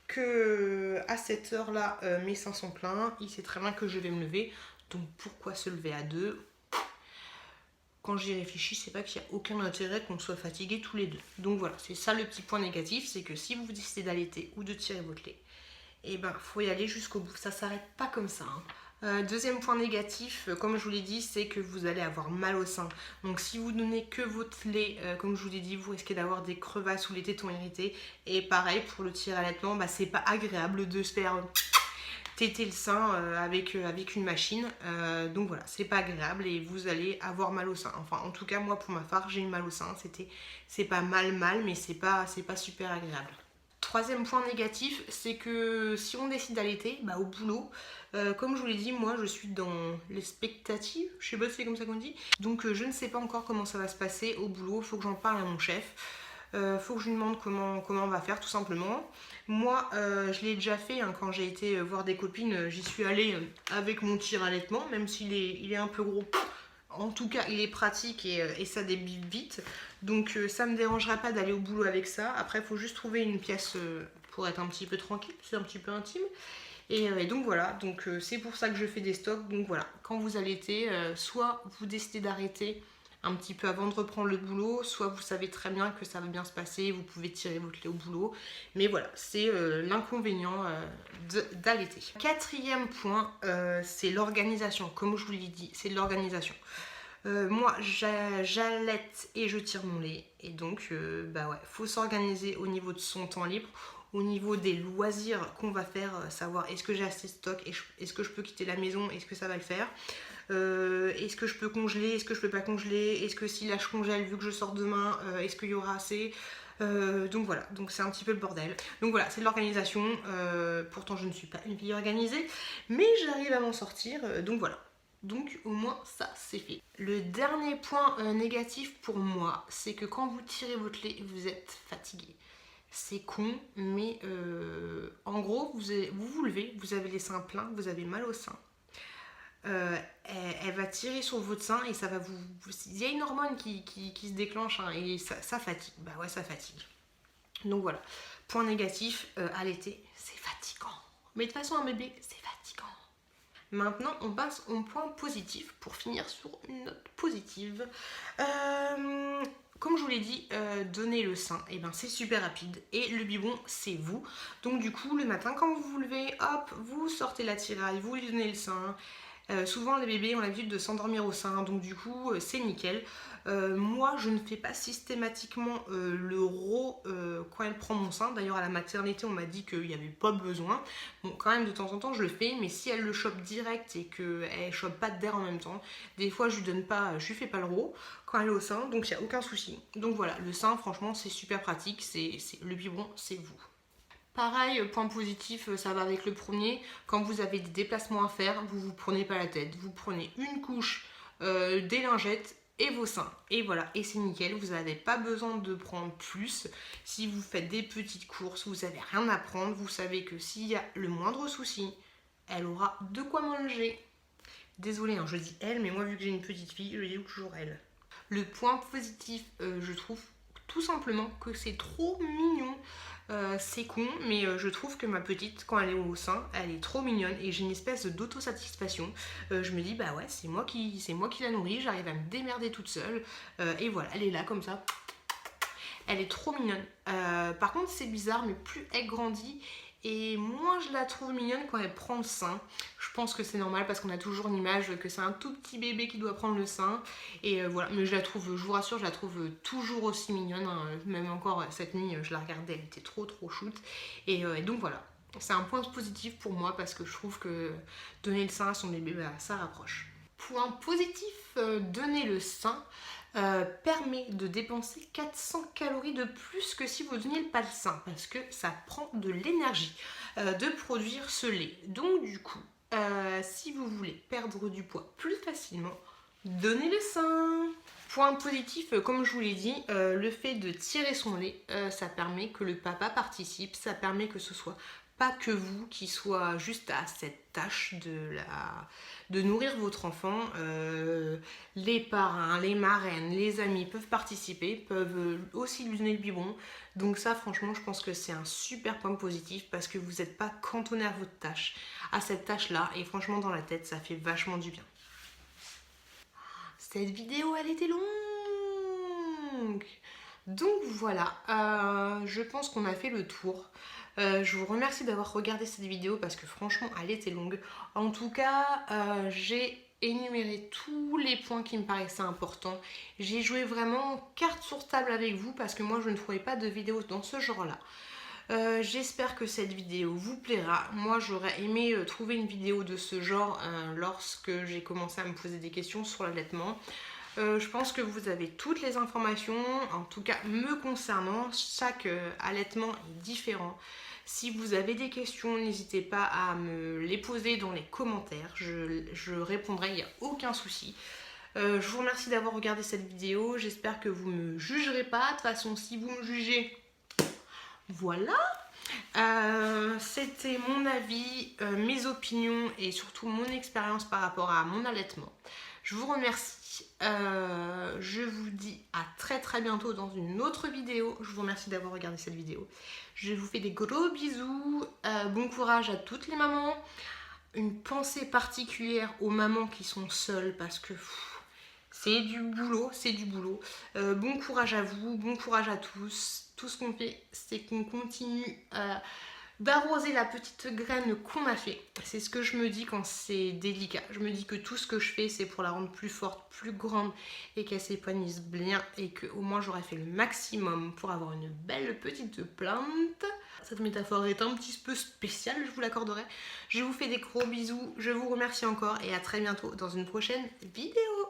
que à cette heure-là, mes seins sont pleins, il sait très bien que je vais me lever, donc pourquoi se lever à 2 ? Quand j'y réfléchis, c'est pas qu'il n'y a aucun intérêt qu'on soit fatigués tous les deux. Donc voilà, c'est ça le petit point négatif, c'est que si vous décidez d'allaiter ou de tirer votre lait, et ben faut y aller jusqu'au bout, ça s'arrête pas comme ça, hein. Deuxième point négatif, comme je vous l'ai dit, c'est que vous allez avoir mal au sein. Donc si vous donnez que votre lait, comme je vous l'ai dit, vous risquez d'avoir des crevasses ou les tétons irrités. Et pareil pour le tire-allaitement, c'est pas agréable de se faire téter le sein avec une machine. Donc voilà, c'est pas agréable et vous allez avoir mal au sein. Enfin, en tout cas, moi pour ma part, j'ai eu mal au sein. C'est pas mal, mais c'est pas super agréable. Troisième point négatif, c'est que si on décide d'allaiter, au boulot, comme je vous l'ai dit, moi je suis dans l'expectative, je sais pas si c'est comme ça qu'on dit, donc je ne sais pas encore comment ça va se passer au boulot, il faut que j'en parle à mon chef, faut que je lui demande comment on va faire tout simplement. Moi je l'ai déjà fait quand j'ai été voir des copines, j'y suis allée avec mon tire-allaitement, même s'il est un peu gros. En tout cas, il est pratique et ça débite vite. Donc ça ne me dérangerait pas d'aller au boulot avec ça. Après, il faut juste trouver une pièce pour être un petit peu tranquille. C'est un petit peu intime. Et donc voilà, donc c'est pour ça que je fais des stocks. Donc voilà, quand vous allaitez, soit vous décidez d'arrêter un petit peu avant de reprendre le boulot, soit vous savez très bien que ça va bien se passer, vous pouvez tirer votre lait au boulot. Mais voilà, c'est l'inconvénient d'allaiter. Quatrième point, c'est l'organisation. Comme je vous l'ai dit, c'est l'organisation. Moi, j'allaite et je tire mon lait. Et donc, faut s'organiser au niveau de son temps libre, au niveau des loisirs qu'on va faire, savoir est-ce que j'ai assez de stock, est-ce que je peux quitter la maison, est-ce que ça va le faire, est-ce que je peux congeler, est-ce que je peux pas congeler, est-ce que si là je congèle vu que je sors demain, est-ce qu'il y aura assez. Donc voilà, donc c'est un petit peu le bordel. Donc voilà, c'est de l'organisation. Pourtant, je ne suis pas une fille organisée, mais j'arrive à m'en sortir. Donc voilà. Donc au moins ça c'est fait. Le dernier point négatif pour moi, c'est que quand vous tirez votre lait, vous êtes fatigué. C'est con, mais en gros, vous levez, vous avez les seins pleins, vous avez mal au sein. Elle va tirer sur votre sein et ça va vous... Il y a une hormone qui se déclenche et ça fatigue. Bah ouais, ça fatigue. Donc voilà. Point négatif, allaiter, c'est fatigant. Mais de toute façon, un bébé, c'est fatigant. Maintenant, on passe au point positif pour finir sur une note positive. Comme je vous l'ai dit, donner le sein, c'est super rapide et le biberon, c'est vous. Donc du coup, le matin, quand vous vous levez, hop, vous sortez la tiraille, vous lui donnez le sein. Souvent les bébés ont l'habitude de s'endormir au sein, donc du coup c'est nickel. Moi je ne fais pas systématiquement le RAW quand elle prend mon sein. D'ailleurs à la maternité on m'a dit qu'il n'y avait pas besoin. Bon, quand même de temps en temps je le fais, mais si elle le chope direct et qu'elle chope pas d'air en même temps, des fois je lui fais pas le RAW quand elle est au sein, donc il n'y a aucun souci. Donc voilà, le sein franchement c'est super pratique, le biberon c'est vous. Pareil, point positif, ça va avec le premier. Quand vous avez des déplacements à faire, vous vous prenez pas la tête. Vous prenez une couche, des lingettes et vos seins. Et voilà, et c'est nickel. Vous n'avez pas besoin de prendre plus. Si vous faites des petites courses, vous n'avez rien à prendre. Vous savez que s'il y a le moindre souci, elle aura de quoi manger. Désolée, je dis elle, mais moi vu que j'ai une petite fille, je dis toujours elle. Le point positif, je trouve tout simplement que c'est trop mignon. C'est con, mais je trouve que ma petite, quand elle est au sein, elle est trop mignonne et j'ai une espèce d'autosatisfaction. Je me dis, bah ouais, c'est moi qui la nourris, j'arrive à me démerder toute seule. Et voilà, elle est là comme ça. Elle est trop mignonne. Par contre, c'est bizarre, mais plus elle grandit et moins je la trouve mignonne quand elle prend le sein. Je pense que c'est normal parce qu'on a toujours une image que c'est un tout petit bébé qui doit prendre le sein. Et voilà, mais je vous rassure, je la trouve toujours aussi mignonne. Même encore cette nuit, je la regardais, elle était trop shoot. Et donc voilà, c'est un point positif pour moi parce que je trouve que donner le sein à son bébé, ça rapproche. Point positif, donner le sein permet de dépenser 400 calories de plus que si vous donniez pas le sein parce que ça prend de l'énergie de produire ce lait. Donc du coup, si vous voulez perdre du poids plus facilement, donnez le sein. Point positif, comme je vous l'ai dit, le fait de tirer son lait, ça permet que le papa participe, ça permet que ce soit pas que vous qui soit juste à cette tâche de nourrir votre enfant. Les parrains, les marraines, les amis peuvent participer, peuvent aussi lui donner le biberon. Donc ça franchement je pense que c'est un super point positif parce que vous n'êtes pas cantonné à votre tâche, à cette tâche là, et franchement dans la tête ça fait vachement du bien. Cette vidéo elle était longue, Donc voilà, je pense qu'on a fait le tour. Je vous remercie d'avoir regardé cette vidéo parce que franchement elle était longue. En tout cas, j'ai énuméré tous les points qui me paraissaient importants. J'ai joué vraiment carte sur table avec vous parce que moi je ne trouvais pas de vidéo dans ce genre-là. J'espère que cette vidéo vous plaira. Moi j'aurais aimé trouver une vidéo de ce genre lorsque j'ai commencé à me poser des questions sur l'allaitement. Je pense que vous avez toutes les informations, en tout cas me concernant, chaque allaitement est différent. Si vous avez des questions, n'hésitez pas à me les poser dans les commentaires, je répondrai, il n'y a aucun souci. Je vous remercie d'avoir regardé cette vidéo, j'espère que vous ne me jugerez pas. De toute façon, si vous me jugez, voilà. C'était mon avis, mes opinions et surtout mon expérience par rapport à mon allaitement. Je vous remercie. Je vous dis à très bientôt dans une autre vidéo. Je vous remercie d'avoir regardé cette vidéo. Je vous fais des gros bisous. Bon courage à toutes les mamans. Une pensée particulière aux mamans qui sont seules parce que c'est du boulot, c'est du boulot. Bon courage à vous, bon courage à tous. Tout ce qu'on fait, c'est qu'on continue d'arroser la petite graine qu'on a fait. C'est ce que je me dis quand c'est délicat. Je me dis que tout ce que je fais, c'est pour la rendre plus forte, plus grande et qu'elle s'épanouisse bien et qu'au moins j'aurais fait le maximum pour avoir une belle petite plante. Cette métaphore est un petit peu spéciale, je vous l'accorderai. Je vous fais des gros bisous, je vous remercie encore et à très bientôt dans une prochaine vidéo.